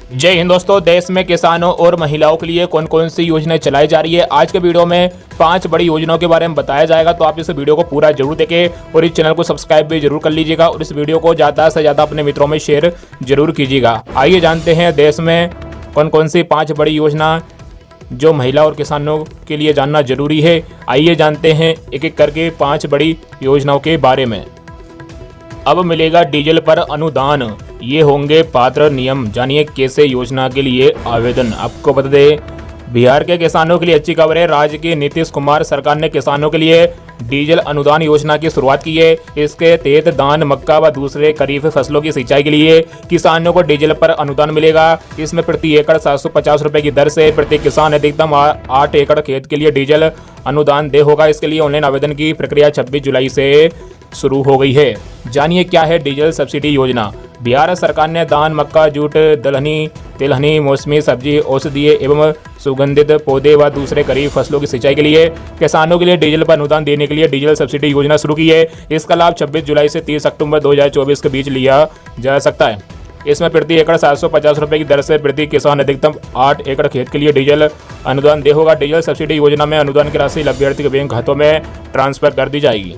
जय हिंद दोस्तों। देश में किसानों और महिलाओं के लिए कौन कौन सी योजनाएं चलाई जा रही है, आज के वीडियो में 5 बड़ी योजनाओं के बारे में बताया जाएगा। तो आप इस वीडियो को पूरा जरूर देखें और इस चैनल को सब्सक्राइब भी जरूर कर लीजिएगा और इस वीडियो को ज़्यादा से ज़्यादा अपने मित्रों में शेयर जरूर कीजिएगा। आइए जानते हैं देश में कौन कौन सी 5 बड़ी योजना जो महिला और किसानों के लिए जानना जरूरी है। आइए जानते हैं एक एक करके 5 बड़ी योजनाओं के बारे में। अब मिलेगा डीजल पर अनुदान, ये होंगे पात्र नियम, जानिए कैसे योजना के लिए आवेदन। आपको बता दें, बिहार के किसानों के लिए अच्छी खबर है। राज्य की नीतीश कुमार सरकार ने किसानों के लिए डीजल अनुदान योजना की शुरुआत की है। इसके तहत धान, मक्का व दूसरे खरीफ फसलों की सिंचाई के लिए किसानों को डीजल पर अनुदान मिलेगा। इसमें प्रति एकड़ 750 रुपए की दर से प्रति किसान अधिकतम 8 एकड़ खेत के लिए डीजल अनुदान दे होगा। इसके लिए ऑनलाइन आवेदन की प्रक्रिया 26 जुलाई से शुरू हो गई है। जानिए क्या है डीजल सब्सिडी योजना। बिहार सरकार ने धान, मक्का, जूट, दलहनी, तिलहनी, मौसमी सब्जी, औषधीय एवं सुगंधित पौधे व दूसरे खरीफ फसलों की सिंचाई के लिए किसानों के लिए डीजल पर अनुदान देने के लिए डीजल सब्सिडी योजना शुरू की है। इसका लाभ 26 जुलाई से 30 अक्टूबर 2024 के बीच लिया जा सकता है। इसमें प्रति एकड़ 750 रुपए की दर से प्रति किसान अधिकतम 8 एकड़ खेत के लिए डीजल अनुदान दे होगा। डीजल सब्सिडी योजना में अनुदान की राशि लाभार्थी के बैंक खातों में ट्रांसफर कर दी जाएगी।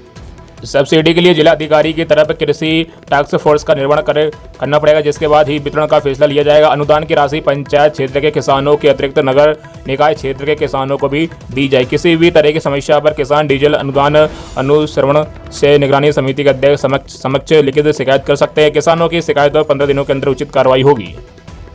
सब्सिडी के लिए जिला अधिकारी की तरफ कृषि टास्क फोर्स का निर्माण करना पड़ेगा, जिसके बाद ही वितरण का फैसला लिया जाएगा। अनुदान की राशि पंचायत क्षेत्र के किसानों के अतिरिक्त नगर निकाय क्षेत्र के किसानों को भी दी जाए। किसी भी तरह की समस्या पर किसान डीजल अनुदान अनुश्रवण से निगरानी समिति के अध्यक्ष समक्ष लिखित शिकायत कर सकते हैं। किसानों की शिकायत और 15 दिनों के अंदर उचित कार्रवाई होगी।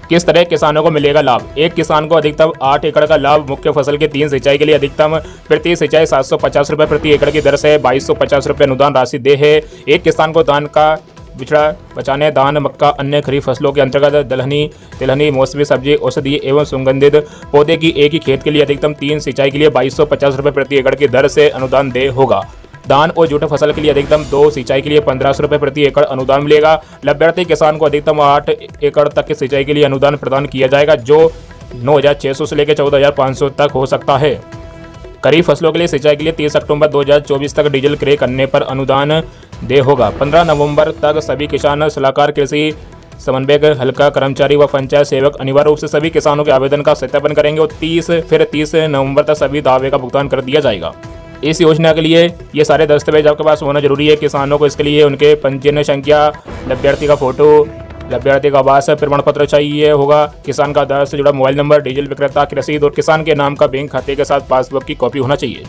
किस तरह किसानों को मिलेगा लाभ। एक किसान को अधिकतम 8 एकड़ का लाभ मुख्य फसल के 3 सिंचाई के लिए अधिकतम प्रति सिंचाई 750 रुपये प्रति एकड़ की दर से 2250 रुपये अनुदान राशि दे है। एक किसान को धान का बिछड़ा बचाने धान, मक्का, अन्य खरीफ फसलों के अंतर्गत दलहनी, तिलहनी, मौसमी सब्जी, औषधीय एवं सुगंधित पौधे की एक ही खेत के लिए अधिकतम 3 सिंचाई के लिए 2250 रुपये प्रति एकड़ की दर से अनुदान दे होगा। धान और जूट फसल के लिए अधिकतम 2 सिंचाई के लिए 1500 रुपये प्रति एकड़ अनुदान मिलेगा। लाभार्थी किसान को अधिकतम 8 एकड़ तक की सिंचाई के लिए अनुदान प्रदान किया जाएगा, जो 9600 से लेकर 14500 तक हो सकता है। खरीफ फसलों के लिए सिंचाई के लिए 30 अक्टूबर 2024 तक डीजल क्रय करने पर अनुदान दे होगा। 15 नवंबर तक सभी किसान सलाहकार, कृषि समन्वयक, हल्का कर्मचारी व पंचायत सेवक अनिवार्य रूप से सभी किसानों के आवेदन का सत्यापन करेंगे और 30 नवंबर तक सभी दावे का भुगतान कर दिया जाएगा। इस योजना के लिए ये सारे दस्तावेज आपके पास होना जरूरी है। किसानों को इसके लिए उनके पंजीयन संख्या, लाभार्थी का फोटो, लाभार्थी का आवास प्रमाण पत्र चाहिए होगा, किसान का आधार से जुड़ा मोबाइल नंबर, डीजल विक्रेता की रसीद और किसान के नाम का बैंक खाते के साथ पासबुक की कॉपी होना चाहिए।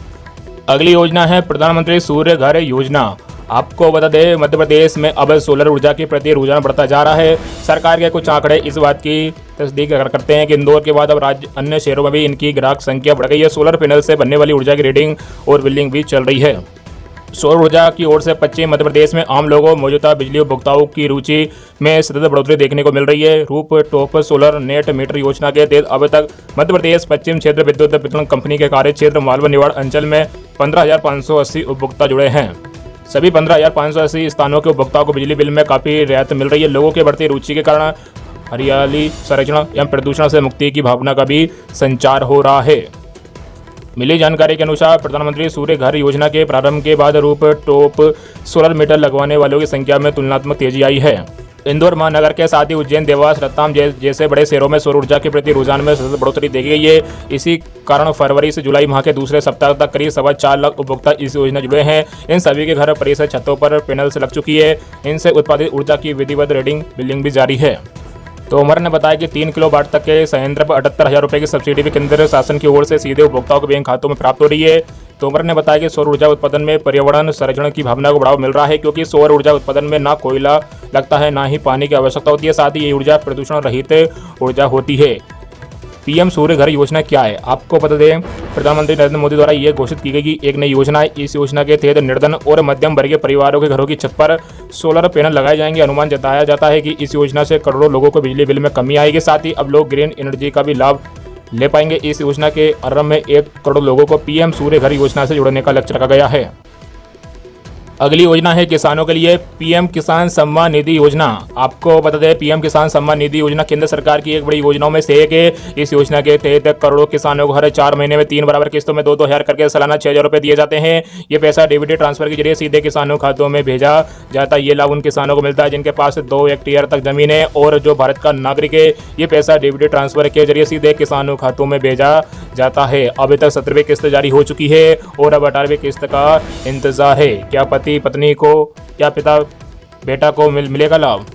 अगली योजना है प्रधानमंत्री सूर्य घर योजना। आपको बता दें, मध्य प्रदेश में अब सोलर ऊर्जा के प्रति रुझान बढ़ता जा रहा है। सरकार के कुछ आंकड़े इस बात की तस्दीक करते हैं कि इंदौर के बाद अब राज्य अन्य शहरों में भी इनकी ग्राहक संख्या बढ़ गई है। सोलर पैनल से बनने वाली ऊर्जा की रीडिंग और बिल्डिंग भी चल रही है। सौर ऊर्जा की ओर से पश्चिम मध्य प्रदेश में आम लोगों मौजूदा बिजली उपभोक्ताओं की रुचि में सतत बढ़ोतरी देखने को मिल रही है। रूप टॉप सोलर नेट मीटर योजना के तहत अब तक मध्य प्रदेश पश्चिम क्षेत्र विद्युत वितरण कंपनी के कार्य क्षेत्र मालवा निवाड़ अंचल में 15,580 उपभोक्ता जुड़े हैं। सभी 15,580 स्थानों के उपभोक्ताओं को बिजली बिल में काफ़ी रियायत मिल रही है। लोगों की बढ़ती रुचि के कारण हरियाली संरक्षण एवं प्रदूषण से मुक्ति की भावना का भी संचार हो रहा है। मिली जानकारी के अनुसार प्रधानमंत्री सूर्य घर योजना के प्रारंभ के बाद रूप टॉप सोलर मीटर लगवाने वालों की संख्या में तुलनात्मक तेजी आई है। इंदौर महानगर के साथ ही उज्जैन, देवास, रतलाम जैसे बड़े शहरों में सौर ऊर्जा के प्रति रुझान में सतत बढ़ोतरी देखी गई है। इसी कारण फरवरी से जुलाई माह के दूसरे सप्ताह तक करीब 4.25 लाख उपभोक्ता इस योजना जुड़े हैं। इन सभी के घर परिसर छतों पर पैनल से लग चुकी है। इनसे उत्पादित ऊर्जा की विधिवत रीडिंग बिलिंग भी जारी है। तोमर ने बताया कि 3 किलोवाट तक के संयंत्र पर 78,000 रुपये की सब्सिडी भी केंद्र शासन की ओर से सीधे उपभोक्ताओं के बैंक खातों में प्राप्त हो रही है। तोमर ने बताया कि सौर ऊर्जा उत्पादन में पर्यावरण संरक्षण की भावना को बढ़ावा मिल रहा है, क्योंकि सौर ऊर्जा उत्पादन में ना कोयला लगता है, ना ही पानी की आवश्यकता होती है। साथ ही ये ऊर्जा प्रदूषण रहित ऊर्जा होती है। पीएम सूर्य घर योजना क्या है, आपको बता दें, प्रधानमंत्री नरेंद्र मोदी द्वारा यह घोषित की गई एक नई योजना है। इस योजना के तहत निर्धन और मध्यम वर्गीय परिवारों के घरों की छत पर सोलर पैनल लगाए जाएंगे। अनुमान जताया जाता है कि इस योजना से करोड़ों लोगों को बिजली बिल में कमी आएगी। साथ ही अब लोग ग्रीन एनर्जी का भी लाभ ले पाएंगे। इस योजना के आरंभ में 1 करोड़ लोगों को पीएम सूर्य घर योजना से जोड़ने का लक्ष्य रखा गया है। अगली योजना है किसानों के लिए पीएम किसान सम्मान निधि योजना। आपको बता दें पीएम किसान सम्मान निधि योजना केंद्र सरकार की एक बड़ी योजनाओं में से एक है। इस योजना के तहत करोड़ों किसानों को हर 4 महीने में 3 बराबर किस्तों में 2-2 हज़ार करके सालाना 6,000 रुपये दिए जाते हैं। ये पैसा डीबीटी ट्रांसफर के जरिए सीधे किसानों खातों में भेजा जाता है। ये लाभ उन किसानों को मिलता है जिनके पास 2 हेक्टेयर तक जमीन है और जो भारत का नागरिक है। ये पैसा डीबीटी ट्रांसफर के जरिए सीधे किसानों खातों में भेजा जाता है। अभी तक 17वीं किस्त जारी हो चुकी है और अब 18वीं किस्त का इंतजार है। क्या पति पत्नी को या पिता बेटा को मिलेगा लाभ?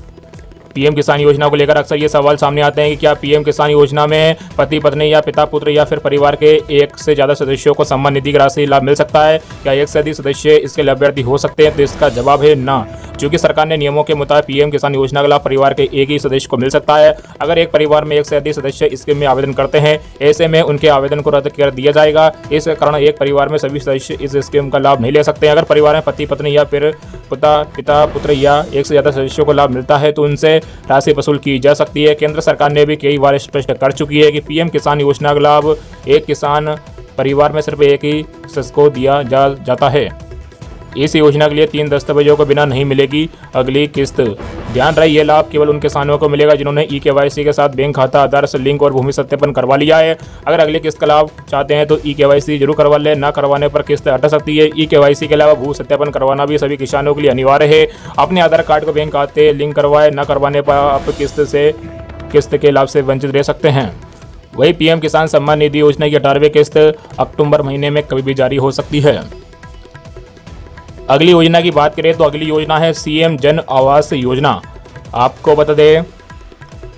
पीएम किसान योजना को लेकर अक्सर ये सवाल सामने आते हैं कि क्या पीएम किसान योजना में पति पत्नी या पिता पुत्र या फिर परिवार के एक से ज़्यादा सदस्यों को सम्मान निधि की राशि लाभ मिल सकता है? क्या एक से अधिक सदस्य इसके लाभार्थी हो सकते हैं? तो इसका जवाब है ना। क्योंकि सरकार ने नियमों के मुताबिक पीएम किसान योजना का लाभ परिवार के एक ही सदस्य को मिल सकता है। अगर एक परिवार में एक से अधिक सदस्य स्कीम में आवेदन करते हैं, ऐसे में उनके आवेदन को रद्द कर दिया जाएगा। इस कारण एक परिवार में सभी सदस्य इस स्कीम का लाभ नहीं ले सकते। अगर परिवार में पति पत्नी या फिर पिता पुत्र या एक से ज़्यादा सदस्यों को लाभ मिलता है तो उनसे राशि वसूल की जा सकती है। केंद्र सरकार ने भी कई बार स्पष्ट कर चुकी है कि पीएम किसान योजना का लाभ एक किसान परिवार में सिर्फ एक ही सदस्य को दिया जाता है। इस योजना के लिए 3 दस्तावेजों को बिना नहीं मिलेगी अगली किस्त। ध्यान रहे ये लाभ केवल उन किसानों को मिलेगा जिन्होंने ई-केवाईसी के साथ बैंक खाता, आधार से लिंक और भूमि सत्यापन करवा लिया है। अगर अगली किस्त का लाभ चाहते हैं तो ई-केवाईसी जरूर करवा लें। न करवाने पर किस्त हट सकती है। ई-केवाईसी के अलावा भू सत्यापन करवाना भी सभी किसानों के लिए अनिवार्य है। अपने आधार कार्ड को बैंक खाते लिंक करवाएं। न करवाने पर आप किस्त के लाभ से वंचित रह सकते हैं। वही पीएम किसान सम्मान निधि योजना की 18वीं किस्त अक्टूबर महीने में कभी भी जारी हो सकती है। अगली योजना की बात करें तो अगली योजना है सीएम जन आवास योजना। आपको बता दें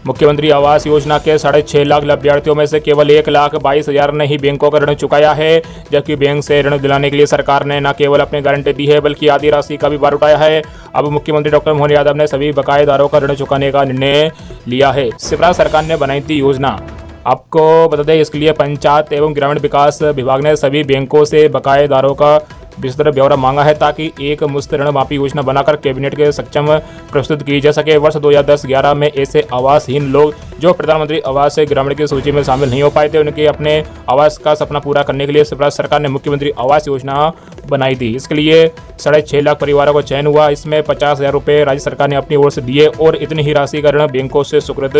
मुख्यमंत्री आवास योजना के 6.5 लाख लाभार्थियों में से केवल 1,22,000 ने ही बैंकों का ऋण चुकाया है। जबकि बैंक से ऋण दिलाने के लिए सरकार ने न केवल अपनी गारंटी दी है बल्कि आधी राशि का भी भार उठाया है। अब मुख्यमंत्री डॉक्टर मोहन यादव ने सभी बकायेदारों का ऋण चुकाने का निर्णय लिया है। शिवराज सरकार ने बनाई थी योजना। आपको बता दें इसके लिए पंचायत एवं ग्रामीण विकास विभाग ने सभी बैंकों से बकायेदारों का विस्तृत ब्यौरा मांगा है ताकि एक मुश्त ऋण माफी योजना बनाकर कैबिनेट के सक्षम प्रस्तुत की जा सके। वर्ष 2010-11 में ऐसे आवासहीन लोग जो प्रधानमंत्री आवास ग्रामीण की सूची में शामिल नहीं हो पाए थे, उनके अपने आवास का सपना पूरा करने के लिए शिवराज सरकार ने मुख्यमंत्री आवास योजना बनाई थी। इसके लिए 6.5 लाख परिवारों को चयन हुआ। इसमें 50,000 रुपये राज्य सरकार ने अपनी ओर से दिए और इतनी ही राशि का ऋण बैंकों से सुकृत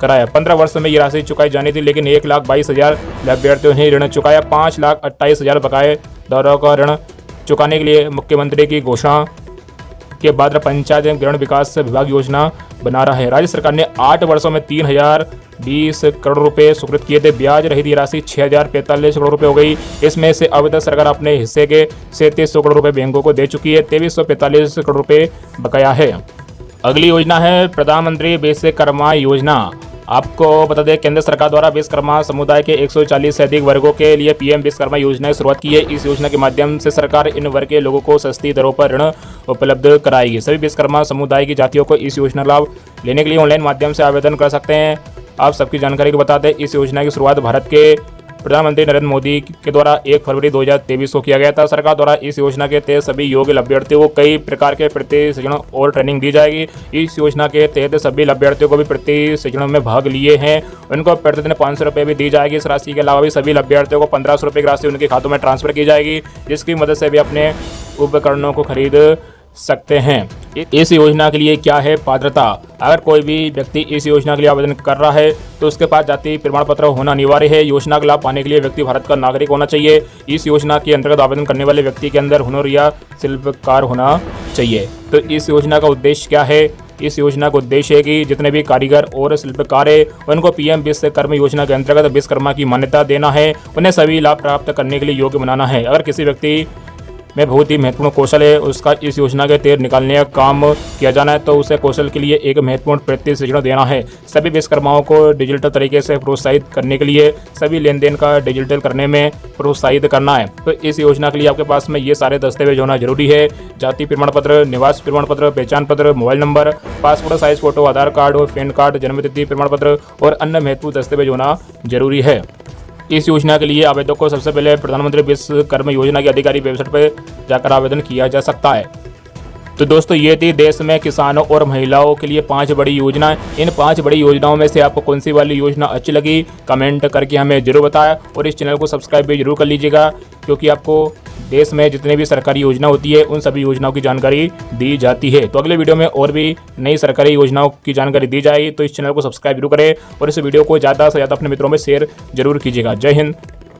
कराया। 15 वर्ष में ये राशि चुकाई जानी थी, लेकिन 1,22,000 लाभार्थियों ने ऋण चुकाया। 5,28,000 बकायेदारों का ऋण चुकाने के लिए मुख्यमंत्री की घोषणा के बाद पंचायत एवं ग्रामीण विकास विभाग योजना बना रहा है। राज्य सरकार ने 8 वर्षों में 3,020 करोड़ रुपए स्वीकृत किए थे। ब्याज रहित राशि 6,045 करोड़ रुपए हो गई। इसमें से अब तक सरकार अपने हिस्से के 3,700 करोड़ रुपए बैंकों को दे चुकी है। 2,345 करोड़ रुपए बकाया है। अगली योजना है प्रधानमंत्री विश्वकर्मा योजना। आपको बता दें केंद्र सरकार द्वारा विश्वकर्मा समुदाय के 140 से अधिक वर्गों के लिए पीएम विश्वकर्मा योजना की शुरुआत की है। इस योजना के माध्यम से सरकार इन वर्ग के लोगों को सस्ती दरों पर ऋण उपलब्ध कराएगी। सभी विश्वकर्मा समुदाय की जातियों को इस योजना का लाभ लेने के लिए ऑनलाइन माध्यम से आवेदन कर सकते हैं। आप सबकी जानकारी को बता दें इस योजना की शुरुआत भारत के प्रधानमंत्री नरेंद्र मोदी के द्वारा 1 फरवरी 2023 को किया गया था। सरकार द्वारा इस योजना के तहत सभी योग्य लाभार्थियों को कई प्रकार के प्रशिक्षण और ट्रेनिंग दी जाएगी। इस योजना के तहत सभी लाभार्थियों को भी प्रशिक्षण में भाग लिए हैं उनको प्रतिदिन 500 रुपये भी दी जाएगी। इस राशि के अलावा भी सभी लाभार्थियों को 1,500 रुपये की राशि उनके खातों में ट्रांसफर की जाएगी, जिसकी मदद से भी अपने उपकरणों को खरीद सकते हैं। इस योजना के लिए क्या है पात्रता? अगर कोई भी व्यक्ति इस योजना के लिए आवेदन कर रहा है तो उसके पास जाति प्रमाण पत्र होना अनिवार्य है। योजना का लाभ पाने के लिए व्यक्ति भारत का नागरिक होना चाहिए। इस योजना के अंतर्गत आवेदन करने वाले व्यक्ति के अंदर हुनर या शिल्पकार होना चाहिए। तो इस योजना का उद्देश्य क्या है? इस योजना का उद्देश्य है कि जितने भी कारीगर और शिल्पकार है उनको पीएम विश्वकर्मा योजना के अंतर्गत विश्वकर्मा की मान्यता देना है। उन्हें सभी लाभ प्राप्त करने के लिए योग्य बनाना है। अगर किसी व्यक्ति में बहुत ही महत्वपूर्ण कौशल है, उसका इस योजना के तहत निकालने का काम किया जाना है तो उसे कौशल के लिए एक महत्वपूर्ण प्रशिक्षण देना है। सभी विश्वकर्माओं को डिजिटल तरीके से प्रोत्साहित करने के लिए सभी लेन देन का डिजिटल करने में प्रोत्साहित करना है। तो इस योजना के लिए आपके पास में ये सारे दस्तावेज होना जरूरी है। जाति प्रमाण पत्र, निवास प्रमाण पत्र, पहचान पत्र, mobile number, passport size photo, Aadhaar card और पैन कार्ड, जन्मतिथि प्रमाण पत्र और अन्य महत्वपूर्ण दस्तावेज होना जरूरी है। इस योजना के लिए आवेदक को सबसे पहले प्रधानमंत्री विश्वकर्मा योजना की आधिकारिक वेबसाइट पर जाकर आवेदन किया जा सकता है। तो दोस्तों ये थी देश में किसानों और महिलाओं के लिए 5 बड़ी योजनाएं। इन 5 बड़ी योजनाओं में से आपको कौन सी वाली योजना अच्छी लगी कमेंट करके हमें जरूर बताएं और इस चैनल को सब्सक्राइब भी जरूर कर लीजिएगा, क्योंकि आपको देश में जितनी भी सरकारी योजना होती है उन सभी योजनाओं की जानकारी दी जाती है। तो अगले वीडियो में और भी नई सरकारी योजनाओं की जानकारी दी जाएगी, तो इस चैनल को सब्सक्राइब जरूर करें और इस वीडियो को ज़्यादा से ज़्यादा अपने मित्रों में शेयर जरूर कीजिएगा। जय हिंद।